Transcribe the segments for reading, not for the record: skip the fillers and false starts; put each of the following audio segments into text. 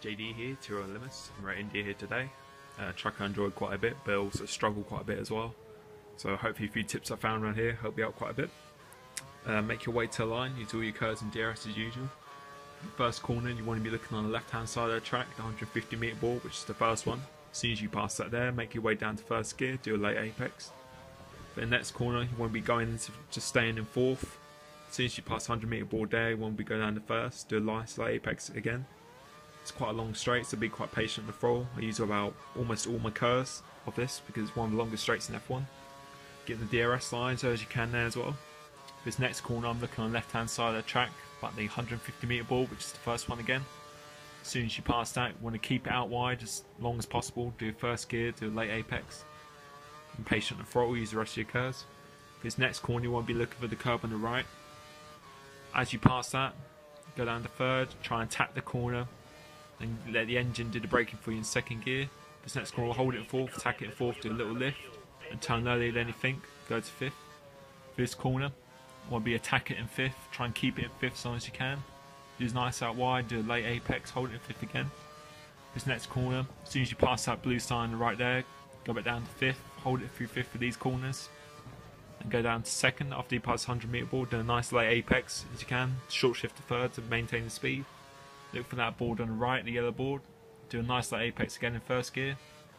JD here, TRL Limitless. I'm at India here today. Track I enjoyed quite a bit, but also struggled quite a bit as well. So hopefully a few tips I found around here help you out quite a bit. Make your way to the line, use all your curves and DRS as usual. First corner, you want to be looking on the left hand side of the track, the 150 metre board, which is the first one. As soon as you pass that there, make your way down to first gear, do a late apex. For the next corner, you want to be going into just staying in fourth. As soon as you pass 100 metre board there, you want to be going down to first, do a nice late apex again. It's quite a long straight, so be quite patient on the throttle. I use about almost all my curves of this because it's one of the longest straights in F1. Getting the DRS line so as you can there as well. For this next corner, I'm looking on the left hand side of the track, about the 150 metre board, which is the first one again. As soon as you pass that, you want to keep it out wide as long as possible. Do first gear, do a late apex. Be patient on the throttle, use the rest of your curves. For this next corner, you want to be looking for the curb on the right. As you pass that, go down to third, try and tap the corner, and let the engine do the braking for you in second gear. This next corner, hold it in fourth, tack it in fourth, do a little lift, and turn earlier than you think, go to fifth. For this corner, want to be attack it in fifth, try and keep it in fifth as long as you can. Use nice out wide, do a late apex, hold it in fifth again. This next corner, as soon as you pass that blue sign right there, go back down to fifth, hold it through fifth for these corners, and go down to second after you pass 100 metre board, do a nice late apex as you can, short shift to third to maintain the speed. Look for that board on the right, the yellow board, do a nice late apex again in first gear,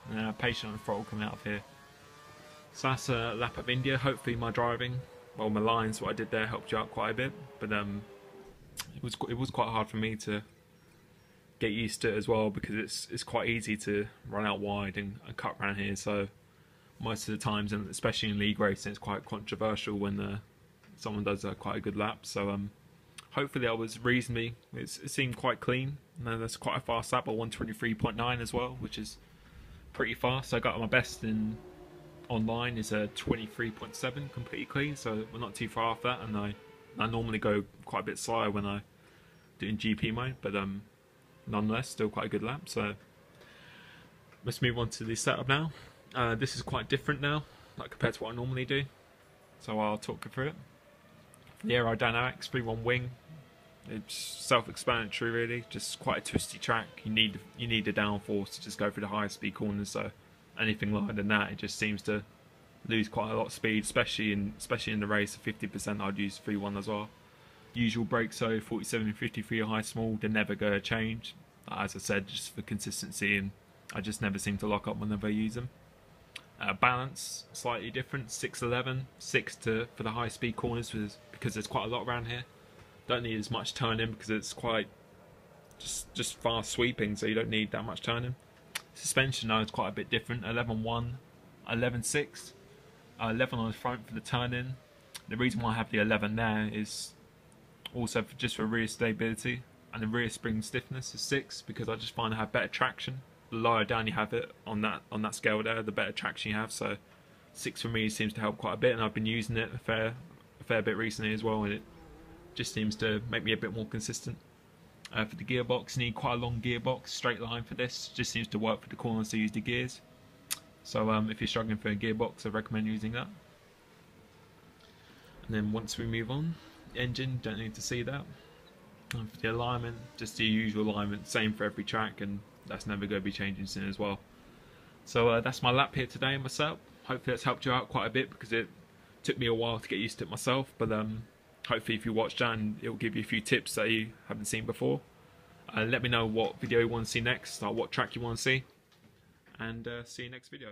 and then patient on the throttle coming out of here. So that's a lap of India. Hopefully my driving, well my lines, what I did there helped you out quite a bit, but it was quite hard for me to get used to it as well because it's quite easy to run out wide and cut around here. So most of the times, and especially in league racing, it's quite controversial when someone does quite a good lap. So hopefully I was reasonably, it seemed quite clean. No, that's quite a fast lap, at 123.9 as well, which is pretty fast. So I got my best in online is a 23.7 completely clean, so we're not too far off that. And I normally go quite a bit slower when I do in GP mode, but nonetheless still quite a good lap. So let's move on to the setup now. This is quite different now, like compared to what I normally do, so I'll talk you through it. For the aerodynamics, 3-1 wing, it's self-explanatory really, just quite a twisty track. You need the downforce to just go through the higher speed corners, so anything lower than that, it just seems to lose quite a lot of speed, especially in the race. 50% I'd use 3-1 as well. Usual brakes, so 47 and 53 are high small, they never go to change. As I said, just for consistency, and I just never seem to lock up whenever I use them. Balance slightly different, 6-11, 6 for the high speed corners because there's quite a lot around here. Don't need as much turning because it's quite just fast sweeping, so you don't need that much turning. Suspension now is quite a bit different, 11-1, 11-6, 11 on the front for the turn-in. The reason why I have the 11 there is also just for rear stability, and the rear spring stiffness is 6 because I just find I have better traction. The lower down you have it on that scale there, the better traction you have. So 6 for me seems to help quite a bit, and I've been using it a fair bit recently as well, and it just seems to make me a bit more consistent. For the gearbox, you need quite a long gearbox, straight line for this, just seems to work for the corners to use the gears. So if you're struggling for a gearbox, I recommend using that. And then once we move on, engine, don't need to see that. And for the alignment, just the usual alignment, same for every track, and that's never going to be changing soon as well. So that's my lap here today myself. Hopefully that's helped you out quite a bit because it took me a while to get used to it myself, but hopefully if you watch that, it will give you a few tips that you haven't seen before. Let me know what video you want to see next, or what track you want to see, and see you next video.